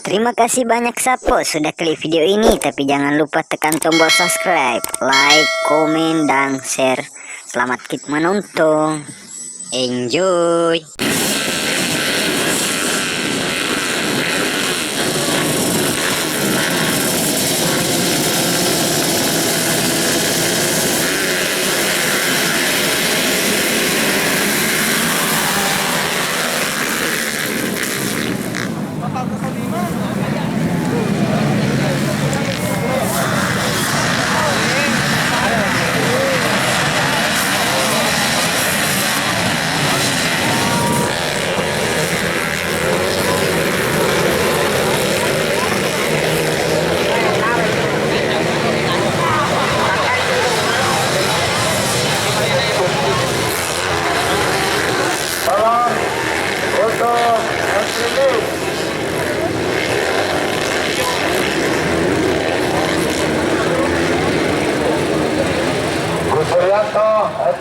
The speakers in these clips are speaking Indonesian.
Terima kasih banyak Sapo sudah klik video ini, tapi jangan lupa tekan tombol subscribe, like, komen, dan share. Selamat menonton. Enjoy.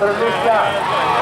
Indonesia.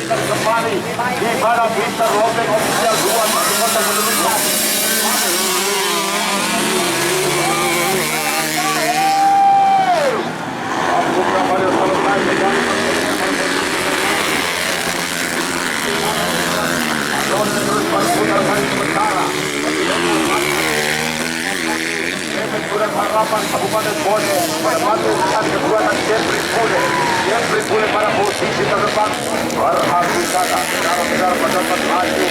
Kembali di mana Winter Lopeng official 2 masih kota menurut harapan Kabupaten Bone pada batu kekuatan Jeffrey Bule pada posisi terdepan berhasil secara mendapat laju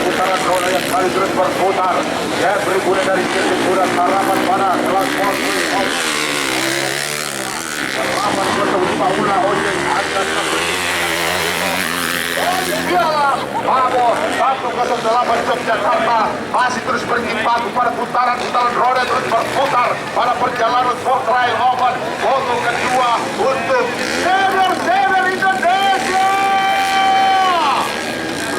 putaran roda yang kali terus berputar. Jeffrey Bule dari Jeffrey harapan pada kelas harapan bertemu ulah oleh atas Bravo 108 Yogyakarta masih terus berimbang pada putaran roda terus berputar pada perjalanan Sport Trail Open foto kedua untuk Sever Indonesia.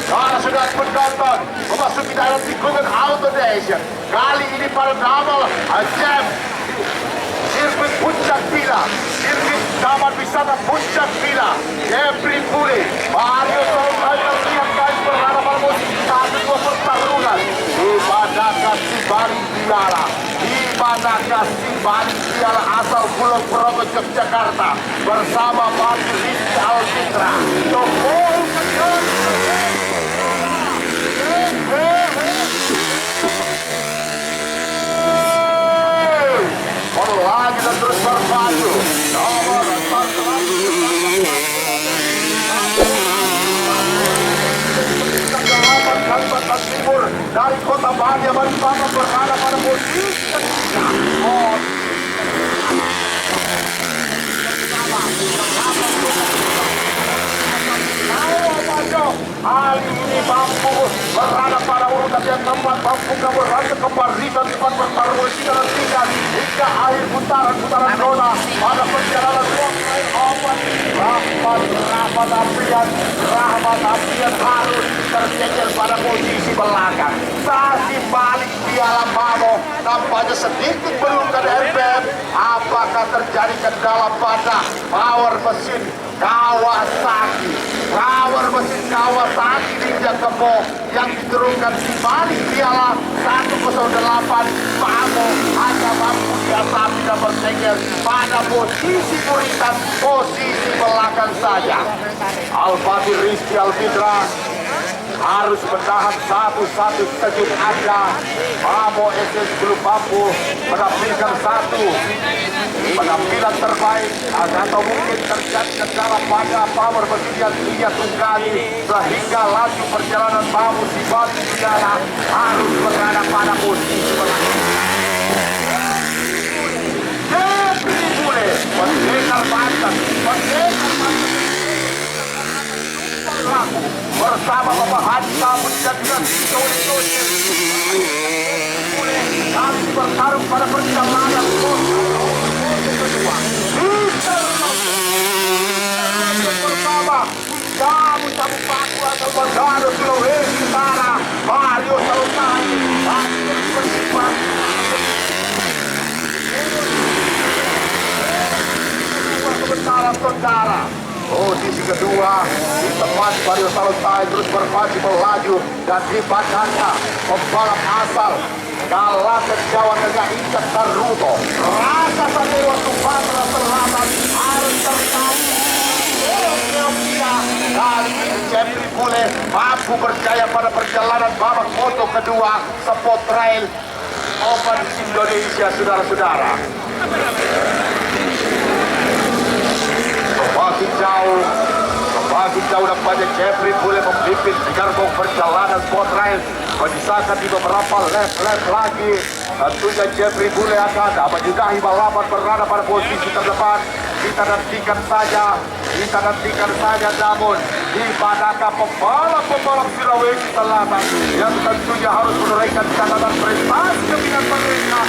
Karena sudah penonton memasuki dalam tikungan Auto Nation kali ini pada nama Ajab sirkuit Puncak Villa, sirkuit Taman Wisata Puncak Villa. Jeffrey Bule, Mario Solomaya lihat guys berada pada posisi 1-2 pertarungan di Badakas di Bali Biara. Daripada si Bali Piala asal Pulau Progo Yogyakarta bersama Bali Rizky Alfitra. Lagi dan terus bermaju. Nomor 4 Kalimantan Timur dari Kota Banjar Balikpapan berada pada posisi kali ini mampu berada pada urutan yang keempat, mampu berada kembali dan cepat bertarung tiga hingga akhir putaran zona pada perjalanan Rahmat Aprian harus tercecer pada posisi belakang. Masih balik Piala Mamo nampaknya sedikit berluka di RPM. Apakah terjadi kendala pada power mesin Kawasaki Ninja Kebo yang diturunkan di balik Piala 108. Mamo hanya mampu diasapi dan bertengger pada posisi buritan, posisi belakang saja. Al-Fatih Rizky Alfitra harus menahan satu sejuk aja. Mamo SS belum mampu menampilkan satu penampilan terbaik, atau mungkin terjadi kendala pada power mesin yang ia tunggangi sehingga laju perjalanan Mamo si Bali Piala harus berada pada posisi belakang. Pendekar Banten bersama Bapak Haji Sabun dan juga kami bertarung pada perjalanan bersama kamu Cabu Paku atau Bandara Sulawesi Utara Mario Salutani sementara saudara. Posisi kedua di tempat Mario Salutani terus bermaju melaju dan dibakanya pembalap asal kalah Jawa Tengah Icat Taruto. Rasa Satria Sumatera Selatan harus tertarik. Kali ini Jeffrey Bule mampu berjaya pada perjalanan babak moto kedua Sport Trail Open Indonesia, saudara-saudara. Semakin jauh nampaknya Jeffrey Bule memimpin di gerbong perjalanan Sport Trail. Menyisakan di beberapa lap lagi. Tentunya Jeffrey Bule akan menyudahi balapan berada pada posisi terdepan. Kita nantikan saja namun di manakah pembalap Sulawesi Selatan yang tentunya harus menunaikan catatan prestasi kebinaan mereka.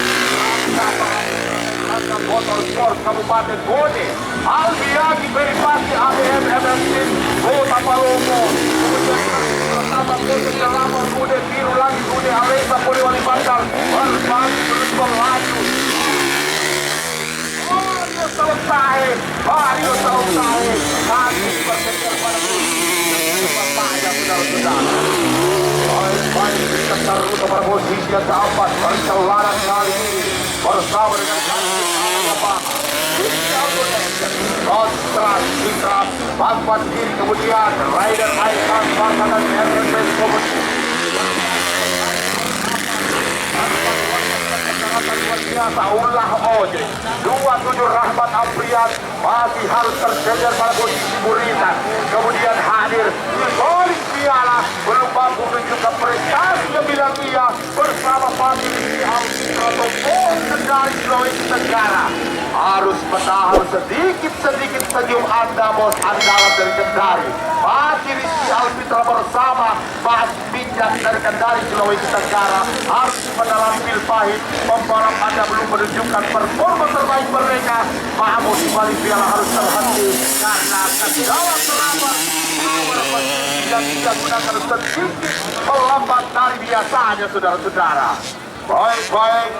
Motorsport Kabupaten Bone, Albiagi Peripati ABM MSC Kota Palomo, kemudian pertama Kota Selama Kude Biru lagi Kude Alesa Kude Wali Bandar berbagi terus berlaju. Mario Salutahe kami berkejar pada saudara-saudara. Baik kita taruh pada posisi yang keempat perjalanan kali ini bersama dengan Kontras Citra Bangpat Kiri, kemudian Rider Icon Bangkatan RMS Komunikasi luar biasa ulah ojek 27 Rahmat Aprian masih harus terkejar pada posisi buritan, kemudian hadir di balik Piala belum mampu menunjukkan prestasi gemilang ia bersama Fatih Alfitra dari Sulawesi Tenggara. Harus menahan sedikit senyum Anda bos andalan dari Kendari. Fatih Alfitra bersama Mas Bijak dari Kendari Sulawesi Tenggara harus menahan pil pahit. Pembalap Anda belum menunjukkan performa terbaik mereka. Mamo di balik Piala harus terhenti karena kendala terlambat. Yang tidak gunakan sedikit melambat dari biasanya, saudara-saudara. Baik.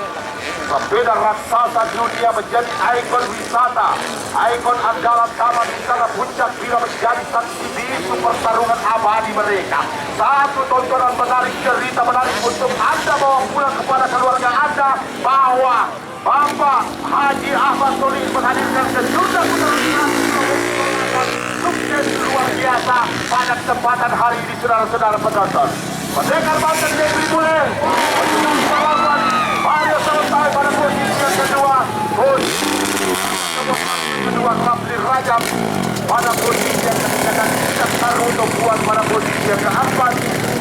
Sepeda raksasa dunia menjadi ikon wisata. Ikon andalan taman wisata Puncak Bila menjadi saksi bisu pertarungan abadi mereka. Satu tontonan menarik, cerita menarik untuk Anda bawa pulang kepada keluarga Anda bahwa Bapak Haji Ahmad Solihin menghadirkan sejumlah sukses luar biasa pada kesempatan hari ini, saudara-saudara penonton. Pendekar Banten Negeri Bule menunjukkan perlawanan Mario selesai pada posisi yang kedua. Kedua Rapli Rajab pada posisi yang ketiga dan Cicak Taruto Puan pada posisi yang keempat.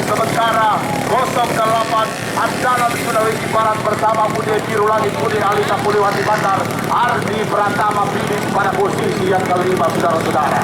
Sementara 08 Andalan Sulawesi Barat bersama Bude Biru Langit, Bude Alita, Pulewati Bandar, Ardi Pratama finish pada posisi yang kelima, saudara-saudara.